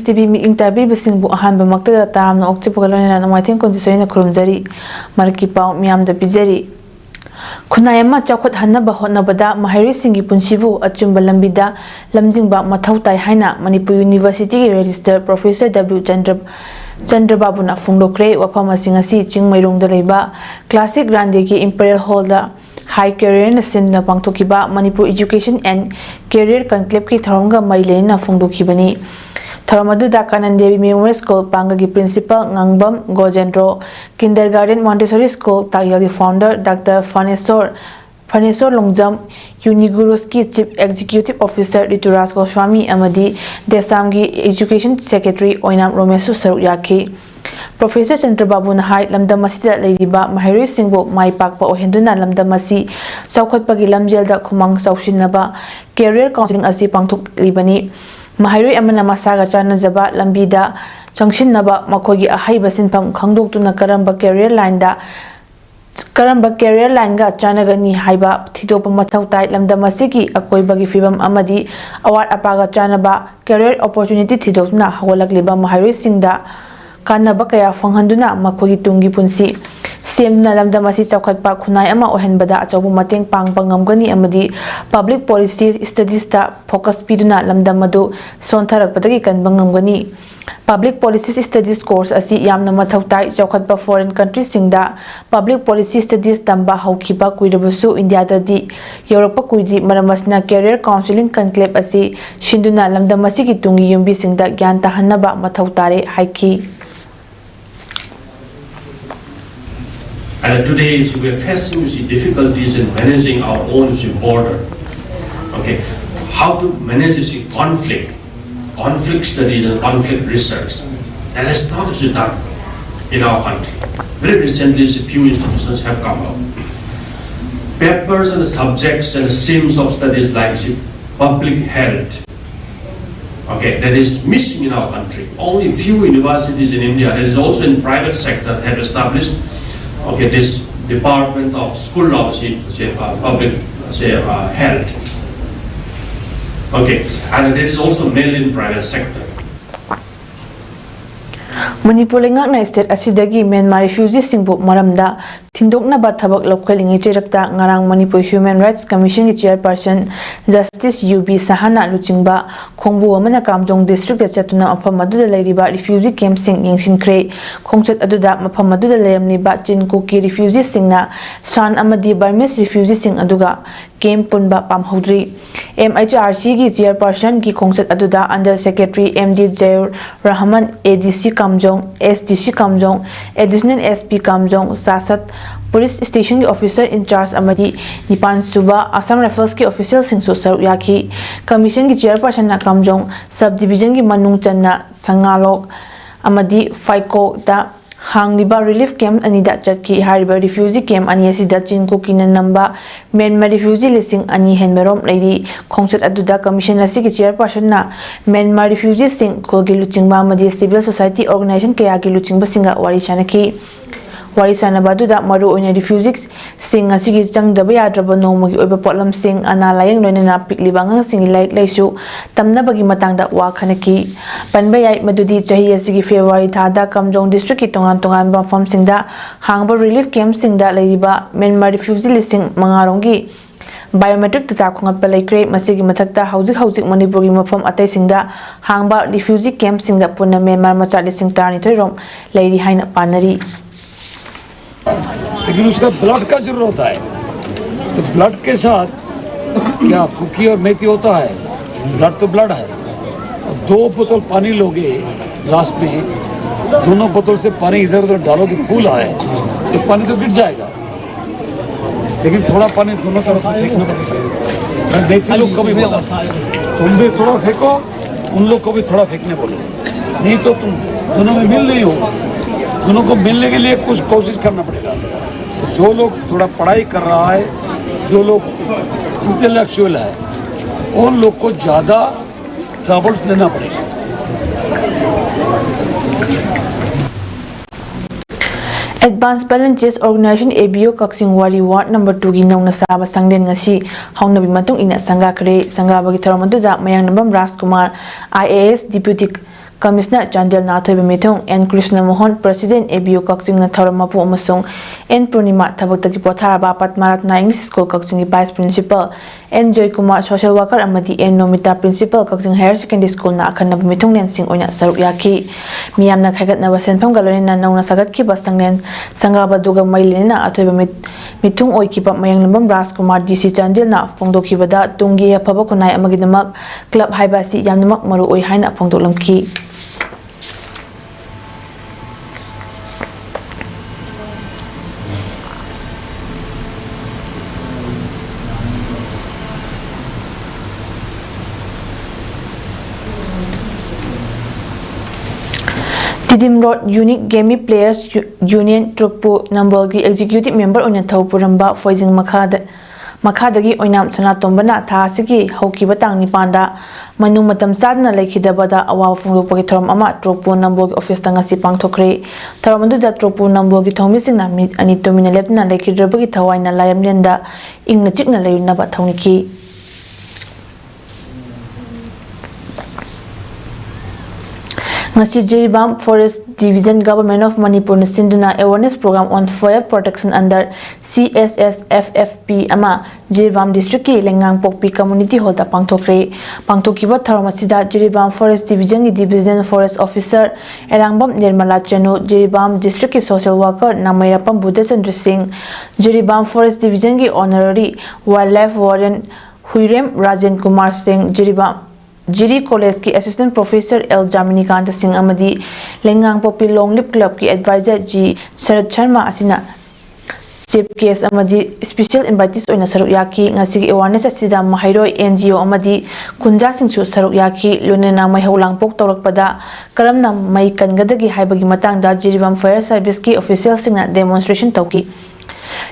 Times TV meeting tabi bising bu ahan ba makta taram na okti pagalon na maithen kondisoy na kurumjari marki pau miyam da pijari khunayama chakot hanna ba hotna bada mahari singi punsibu achumba lambida lamjingba mathau tai haina Manipur University Register Professor W Chandrababu na fungdokre wafama singasi chingmairong da leiba Classic Grande ki Imperial Hall da High Career na sin na pangtokiba Manipur Education and Career Conclave ki tharongga maileni na fungdokibani Tharamadu da Kanandevi Memorial School Pangagi Principal Ngangbam Gojendro Kindergarten Montessori School Tagyali Founder Dr. Fanesor Longjam Uniguru's ki Chief Executive Officer Rituras Goswami Amadi Desamgi Education Secretary Oinam Romesu Saruyaki Professor Chandrababu na hai lamdamasi da leiriba mahiri singbo mai pakpa ohenduna lamdamasi chawkhotpagi lamjel da khumang chawshinaba career counseling asi pangthok libani mahiri amana masaga chana jaba lambida changshinnaba makogi ahaiba sinpham khangdoktuna karamba career line ga chanagani haiba thidopa mathau tai lamdamasi ki akoibagi fibam amadi award apaga chanaba career opportunity thidokna hawalagliba mahiri singda Kanaba kaya fanghanduna makogi tungi punsi semna lamdamasi chawkhatpa khunai ama ohenbada achobu mateng pangpangamgani amadi public policy studies ta focus piduna lamdamadu sontharakpadagi kanbangamgani public policy studies course asi yamna mathautai chawkhatpa foreign countries singda public policy studies tamba haukiba kuirabusu India dadi Europe kuidi maramasna career counseling conclave asi shinduna lamdamasi ki tungi yumbi singda gyan tahannaba mathautare haiki And today we are facing difficulties in managing our own border. Okay, how to manage conflict studies and conflict research. That is not done in our country. Very recently, a few institutions have come out. Papers and subjects and streams of studies like public health. Okay, that is missing in our country. Only few universities in India, that is also in private sector, have established this department of school of public health. Okay, and that is also mainly in private sector. Manipur lengakna state asidagi Myanmar refugees singbu maramda thindokna ba thabak lokhalingi chirakta ngarang Manipur Human Rights Commission ki chairperson Justice UB Sahana luchingba khongbu amana Kamjong district da chatuna afam aduda leiriba refugee camp sing yengsinkhre khongchat aduda mafam aduda leyamni ba chinku ki refugees singna Shan amadi Burmese refugees sing aduga camp punba pamhodri MHRC ki chairperson ki khongchat aduda under secretary MD Jair Rahman ADC Kamjong SDC Kamjong Additional SP Kamjong Sasat Police Station officer in charge amadi Nipan Suba Assam Rifles ki official singsu saruyaki commission ki chairperson na Kamjong subdivision ki manung channa Sangalok amadi Faiko da hangliba relief camp anida chatki hariba refugee camp ani asida chinku kina namba Myanmar refugee lising ani henmerom leiri khongchat aduda commission asi ki chairperson na Myanmar refugee sing khogi luchingba amadi civil society organization kaya ki luchingba singa wari chanaki wari sanabadu maru oina refugees sing asigi changdaba yadraba nomagi oiba potlam sing ana layang loinana piklibangang sing like laisu tamnabagi matangda wa khanaki panba yai madudi chahi asigi February thada Kamjong district ki tongan mafam singda hangba relief camp singda leiriba Myanmar refugee lising mangaronggi biometric data khongatpa laikre masigi mathakta hauzik Manipur gi mafam atai singda hangba refugee camp singda punna Myanmar macha lising tarni thoirom leiri haina panari लेकिन उसका blood का जरूरत है तो blood के साथ क्या cookie और मेथी होता है ब्लड तो ब्लड है और 2 बोतल पानी लोगे लास्ट में दोनों बोतल से पानी इधर उधर डालोगे फूल है तो पानी तो गिर जाएगा लेकिन थोड़ा पानी दोनों तरफ फेंकना पड़ेगा देसी लोग कभी बोला तुम भी थोड़ा फेंको उन लोग को भी थोड़ा फेंकने बोलो नहीं तो तुम दोनों में मिल नहीं होगा दोनों को मिलने के लिए कुछ कोशिश करना पड़ेगा जो लोग थोड़ा पढ़ाई कर रहा है जो लोग इंटेलेक्चुअल है उन लोग को ज़्यादा ट्रबल्स लेना पड़ेगा Advanced Balances Organization ABO Kaksing Wari Ward number 2 gi nongna saba sangden ngasi haungnabi matung ina sanga khre sanga bagi tharamadu da mayang nambam Rajkumar IAS Deputy Commissioner Chandel Nathoy Bimitung, N. Krishna Mohan, President ABU Kakching na Thauram Mapu amasung N. Purnima Thabaktagi Potharaba Patmaratna English School Kakching Vice Principal, N. Joy Kumar Social Worker amadi N. Nomita Principal Kakching Higher Secondary School na akan na Bimitung Nensing oina saruk yaki. Miyam na khagat na senpham galoni na nauna sagat ki basangnen sangaba duga mailin na athoy mitung oi ki pa mayang lambam Ras Kumar DC Chandel na phongdoki bada tungi phaba kunai amagidamak club haibasi yamnamak maru oi haina phongdolamki. Tidim Road Unique Gaming Players Union Trukpu Nambolgi Executive Member Oina Thawpuramba Foijing Makadagi Oinam Sanatombana Thasiki Hoki Batang Nipanda Manu Matam Sadna Lakidabada Awa Funguki Thorum Ama Trukpu Nambolgi Office Tangasi Pangtokre Tharamandu da Trukpu Nambolgi Thomising na Anitomina Lepna Lakidabagi Tawaina Layamlenda Ing Nachikna Layunaba Tauniki. Ngasi Jiribam Forest Division Government of Manipur na sinduna awareness program on fire protection under CSSFFP ama Jiribam District ki Lengang Pokpi Community Hall ta pangthokre pangthokiba tharomasida Jiribam Forest Division ki Division Forest Officer Erangbam Nirmala Chenu Jiribam District ki Social Worker Namairapam Buddhachandra Singh Jiribam Forest Division ki Honorary Wildlife Warden Huirem Rajan Kumar Singh Jiri College की Assistant Professor L. Jamini Kanta Singh amadi Lengang Popi Long Lip Club की Advisor G. Sharad Sharma asina Chief Case amadi Special Invitees oina saruk yaki ngasi ki awareness asida Mahairoi NGO amadi Kunja Singsu saruk yaki lunena mai haulang pok tawrakpada karamna mai kangadagi haibagi matangda Jiribam Fire Service ki official singna demonstration tawki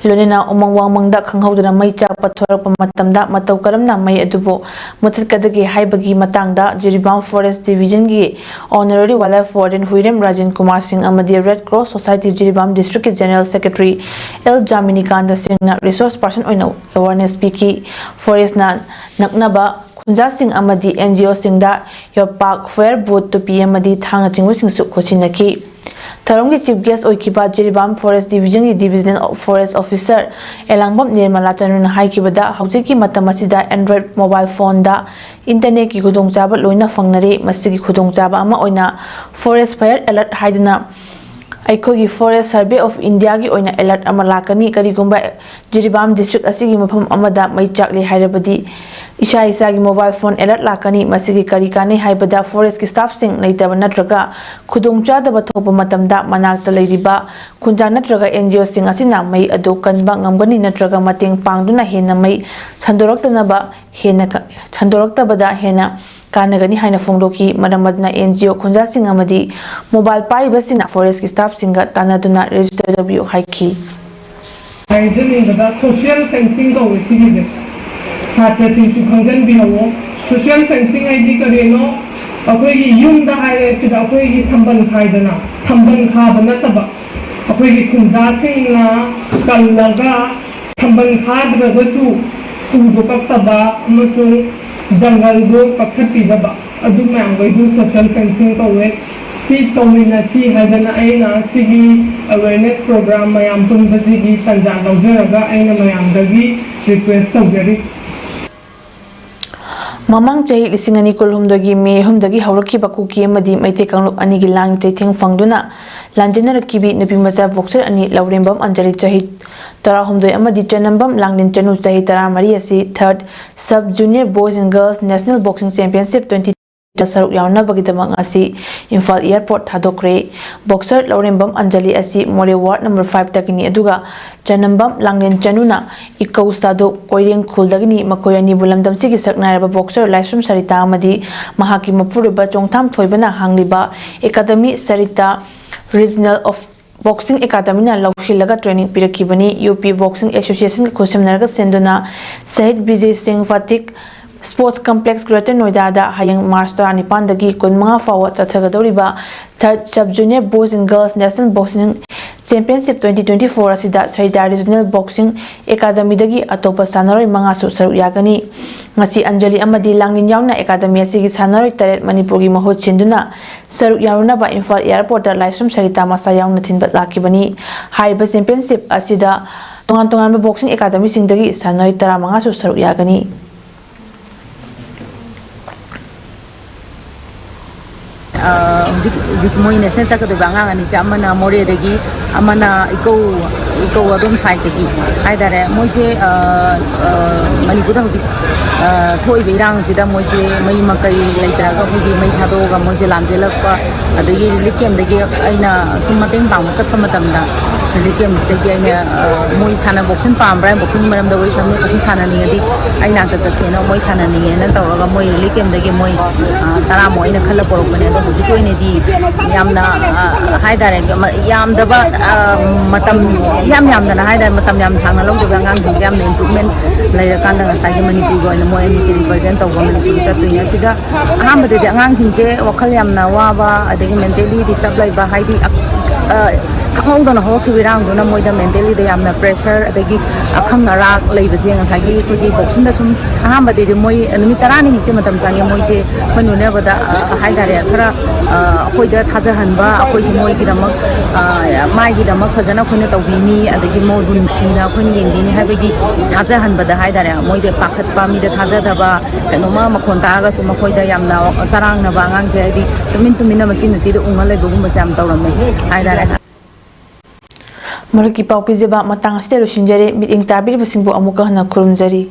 Lunena umang mangda khanghaudana mai cha pathorap matamda matau karamna mai adubo muthatkadagi haibagi matangda Jiribam Forest Division gi Honorary Wildlife Warden Huirem Rajan Kumar Singh amadi Red Cross Society Jiribam District General Secretary L. Jamini Kanda Singh na resource person oina awareness piki forest na naknaba Kunja Singh amadi NGO Singda your park fair boat to PM amadi thanga chingbu singsu khochinaki Tharonggi Chief Guest Oikiba Jiribam Forest Division ki Division Forest Officer Elangbam Nirmala Chanun haikibada haujiki matamasida Android mobile phone da internet ki khudongchaba loina fangnare masigi khudongchaba ama oina forest fire alert haidina Aikogi Forest Survey of India ki oina alert ama lakani karigumba Jiribam district asigi mafam amada mai chakle hairabadi Isha gi mobile phone alert lakani masigi karikani haibada forest ki staff sing leitaba natraga khudongcha da bathopa matamda manakta leiriba kunja natraga NGO sing asina mai ado kanba ngamgani natraga mateng pangduna hena mai chandoroktanaba hena chandoroktabada hena kanagani haina phongdoki maramadna NGO kunja sing amadi mobile pariba sing forest ki staff singa tanaduna register w haiki social fencing ko wisi Hata sisi khangjan bihawo social fencing ID kareno akoi gi yum da hai sida akoi gi thamban khaidana thamban khabana taba akoi gi kunja singna kallaga thamban khadra gotu udu kaptaba amasung jangal go pakhati daba adu mang go social fencing ko we si tomina si hadana aina sigi awareness program mayam pun bazigi sanja lawjaraga aina mayam dagi request tawjari Mamang Chahi Lisingani Kulhumdagi Me Humdagi Hauraki Bakuki Madi Maite Kanglup Ani Gilang Taiting Fangduna Lanjana Rakibi Nabi Maza Voxer Ani Laurembam Anjari Chahi Tara Humdai Amadi Chanambam Langdin Chanu Chahi Tara Maria Si 3rd Sub Junior Boys and Girls National Boxing Championship 20 Saruk Yauna Bagidamang Asi Infal Airport Hadokre Boxer Laurembam Anjali Asi More Ward number 5 Takini Aduga Chanambam Langdin Chanuna Ikau Sado Koireng Kuldagini Makoyani Bulamdam Sigi Saknaraba Boxer Laisrum Sarita Amadi Mahaki Mapuriba Chongtam Thoibana Hangliba Academy Sarita Regional of Boxing Academy na Laushilaga Training Pirakibani UP Boxing Association Kusamnaraga Senduna Sahid Vijay Singh Fatik Sports Complex Greater Noida da Hayang March Tarani Pandagi Kun Mga Fawa Tathagadoriba 3rd Sub Junior Boys and Girls National Boxing championship 2024 ꯑꯁꯤꯗ ꯁꯔꯤꯗꯥ regional boxing ꯑꯦꯀꯥꯗꯃꯤꯗꯒꯤ ꯑꯇꯣꯞꯄ ꯁꯥꯟꯅꯔꯣꯏ 5ꯁꯨ ꯁꯔꯨꯛ ꯌꯥꯒꯅꯤ ꯉꯁꯤ ꯑꯟꯖꯂꯤ ꯑꯃꯗꯤ ꯂꯥꯡꯅꯤꯟ ꯌꯥꯎꯅ academy ꯑꯁꯤꯒꯤ ꯁꯥꯟꯅꯔꯣꯏ 8 ꯃꯅꯤꯄꯨꯔꯒꯤ ꯃꯍꯨꯠ ꯁꯤꯟꯗꯨꯅ ꯁꯔꯨꯛ ꯌꯥꯔꯨꯅꯕ ꯏꯝꯐꯥꯜ ꯑꯦꯌꯔꯄꯣꯔꯠꯇ ꯂꯥꯏꯁ꯭ꯔꯝ ꯁꯔꯤꯇꯥ ꯃꯁꯥ ꯌꯥꯎꯅ ꯊꯤꯟꯕ ꯂꯥꯛꯈꯤꯕꯅꯤ ꯍꯥꯏꯔꯤꯕ ꯆꯦꯝꯄꯤꯌꯟꯁꯤꯞ ꯑꯁꯤꯗ ꯇꯣꯉꯥꯟ-ꯇꯣꯉꯥꯟꯕ ꯕꯣꯛꯁꯤꯡ ꯑꯦꯀꯥꯗꯃꯤꯁꯤꯡꯗꯒꯤ ꯁꯥꯟꯅꯔꯣꯏ 15ꯁꯨ ꯁꯔꯨꯛ ꯌꯥꯒꯅꯤ ꯍꯧꯖꯤꯛ ꯃꯣꯏ ꯅꯦꯁꯅꯦꯜ ꯆꯠꯀꯗꯧꯕ ꯑꯉꯥꯡ ꯑꯅꯤꯁꯦ ꯑꯃꯅ ꯃꯣꯔꯦꯗꯒꯤ ꯑꯃꯅ ꯏꯀꯧ ꯑꯗꯣꯝ ꯁꯥꯏꯠꯇꯒꯤ ꯍꯥꯏꯇꯥꯔꯦ ꯃꯣꯏꯁꯦ ꯃꯅꯤꯄꯨꯔꯗ ꯍꯧꯖꯤꯛ ꯊꯣꯛꯏꯕ ꯏꯔꯥꯡꯁꯤꯗ ꯃꯣꯏꯁꯦ ꯃꯩ ꯃꯀꯩ ꯂꯩꯇ꯭ꯔꯒ ꯑꯩꯈꯣꯏꯒꯤ ꯃꯩ ꯊꯥꯗꯣꯛꯑꯒ ꯃꯣꯏꯁꯦ ꯂꯥꯟꯖꯦꯜꯂꯛꯄ ꯑꯗꯒꯤ ꯔꯤꯂꯤꯐ ꯀꯦꯝꯞꯗꯒꯤ ꯑꯩꯅ ꯁꯨꯝ ꯃꯇꯦꯡ ꯄꯥꯡꯕ ꯆꯠꯄ ꯃꯇꯝꯗ ꯔꯤꯂꯤꯐ ꯀꯦꯝꯞꯁꯤꯗꯒꯤ ꯑꯩꯅ ꯃꯣꯏ ꯕꯣꯛꯁꯤꯡ ꯄꯥꯝꯕ꯭ꯔꯥ ꯕꯣꯛꯁꯤꯡꯒꯤ ꯃꯔꯝꯗ ꯋꯥꯔꯤ ꯁꯥꯟꯅ ꯕꯣꯛꯁꯤꯡ ꯁꯥꯟꯅꯅꯤꯡꯉꯗꯤ ꯑꯩ ꯅꯥꯛꯇ ꯆꯠꯁꯦꯅ ꯃꯣꯏ ꯁꯥꯟꯅꯅꯤꯡꯉꯦꯅ ꯇꯧꯔꯒ ꯃꯣꯏ ꯔꯤꯂꯤꯐ ꯀꯦꯝꯞꯗꯒꯤ ꯃꯣꯏ 10ꯃꯨꯛ ꯑꯩꯅ ꯈꯜꯂ ꯄꯣꯔꯛꯄꯅꯦ ꯑꯗꯣ ꯍꯧꯖꯤꯛꯀꯤ ꯑꯣꯏꯅꯗꯤ ꯌꯥꯝꯅ ꯍꯥꯏꯇꯥꯔꯦ ꯌꯥꯝꯗꯕ ꯃꯇꯝ ꯌꯥꯝꯗꯅ ꯍꯥꯏꯇꯥꯔꯦ ꯃꯇꯝ ꯌꯥꯝ ꯁꯥꯡꯅ ꯂꯧꯗꯕ ꯑꯉꯥꯡꯁꯤꯡꯁꯦ ꯌꯥꯝꯅ ꯏꯝꯄ꯭ꯔꯨꯚꯃꯦꯟ ꯂꯩꯔꯀꯥꯟꯗ ꯉꯁꯥꯏꯒꯤ ꯃꯅꯤꯄꯨꯔꯒꯤ ꯑꯣꯏꯅ ꯃꯣꯏ ꯑꯅꯤꯁꯤ ꯔꯤꯄ꯭ꯔꯖꯦꯟ ꯇꯧꯕ ꯃꯅꯤꯄꯨꯔꯒꯤ ꯆꯠꯇꯣꯏꯅꯦ ꯑꯁꯤꯗ ꯑꯍꯥꯟꯕꯗꯗꯤ ꯑꯉꯥꯡꯁꯤꯡꯁꯦ ꯋꯥꯈꯜ ꯌꯥꯝꯅ ꯋꯥꯕ ꯑꯗꯒꯤ ꯃꯦꯟꯇꯦꯂꯤ ꯗꯤꯁꯇꯔꯕ ꯂꯩꯕ ꯍꯥꯏꯗꯤ ꯈꯪꯍꯧꯗꯅ ꯍꯧꯔꯛꯈꯤꯕ ꯏꯔꯥꯡꯗꯨꯅ ꯃꯣꯏꯗ ꯃꯦꯟꯇꯦꯂꯤꯗ ꯌꯥꯝꯅ ꯄ꯭ꯔꯦꯁꯔ ꯑꯗꯒꯤ ꯑꯈꯪ ꯑꯔꯥꯛ ꯂꯩꯕꯁꯦ ꯉꯁꯥꯏꯒꯤ ꯑꯩꯈꯣꯏꯒꯤ ꯕꯣꯛꯁꯤꯡꯗ ꯁꯨꯝ ꯑꯍꯥꯟꯕꯗꯗꯤ ꯃꯣꯏ ꯅꯨꯃꯤꯠ 10ꯅꯤꯃꯨꯛꯇꯤ ꯃꯇꯝ ꯆꯪꯉꯦ ꯃꯣꯏꯁꯦ ꯑꯩꯈꯣꯏ ꯂꯣꯏꯅꯕꯗ ꯍꯥꯏꯇꯥꯔꯦ ꯈꯔ ꯑꯩꯈꯣꯏꯗ ꯊꯥꯖꯍꯟꯕ ꯑꯩꯈꯣꯏꯁꯦ ꯃꯣꯏꯒꯤꯗꯃꯛ ꯃꯥꯏꯒꯤꯗꯃꯛ ꯐꯖꯅ ꯑꯩꯈꯣꯏꯅ ꯇꯧꯕꯤꯅꯤ ꯑꯗꯒꯤ ꯃꯣꯏꯕꯨ ꯅꯨꯡꯁꯤꯅ ꯑꯩꯈꯣꯏꯅ ꯌꯦꯡꯕꯤꯅꯤ ꯍꯥꯏꯕꯒꯤ ꯊꯥꯖꯍꯟꯕꯗ ꯍꯥꯏꯇꯥꯔꯦ ꯃꯣꯏꯗ ꯄꯥꯈꯠꯄ ꯃꯤꯗ ꯊꯥꯖꯗꯕ ꯀꯩꯅꯣꯝꯃ ꯃꯈꯣꯟ ꯇꯥꯔꯒꯁꯨ ꯃꯈꯣꯏꯗ ꯌꯥꯝꯅ ꯆꯔꯥꯡꯅꯕ ꯑꯉꯥꯡꯁꯦ ꯍꯥꯏꯗꯤ ꯇꯨꯃꯤꯟꯅ ꯃꯆꯤꯗ ꯎꯡꯉ ꯂꯩꯕꯒꯨꯝꯕꯁꯦ ꯌꯥꯝ ꯇꯧꯔꯝꯃꯦ ꯍꯥꯏꯇꯥꯔꯦ ꯃꯔꯛꯀꯤ ꯄꯥꯎ ꯄꯤꯖꯕ ꯃꯇꯥꯡ ꯑꯁꯤꯗ ꯂꯣꯏꯁꯤꯟꯖꯔꯦ ꯃꯤꯠꯌꯦꯡ ꯇꯥꯕꯤꯔꯤꯕꯁꯤꯡꯕꯨ ꯑꯃꯨꯛꯀ ꯍꯟꯅ ꯈꯨꯔꯨꯝꯖꯔꯤ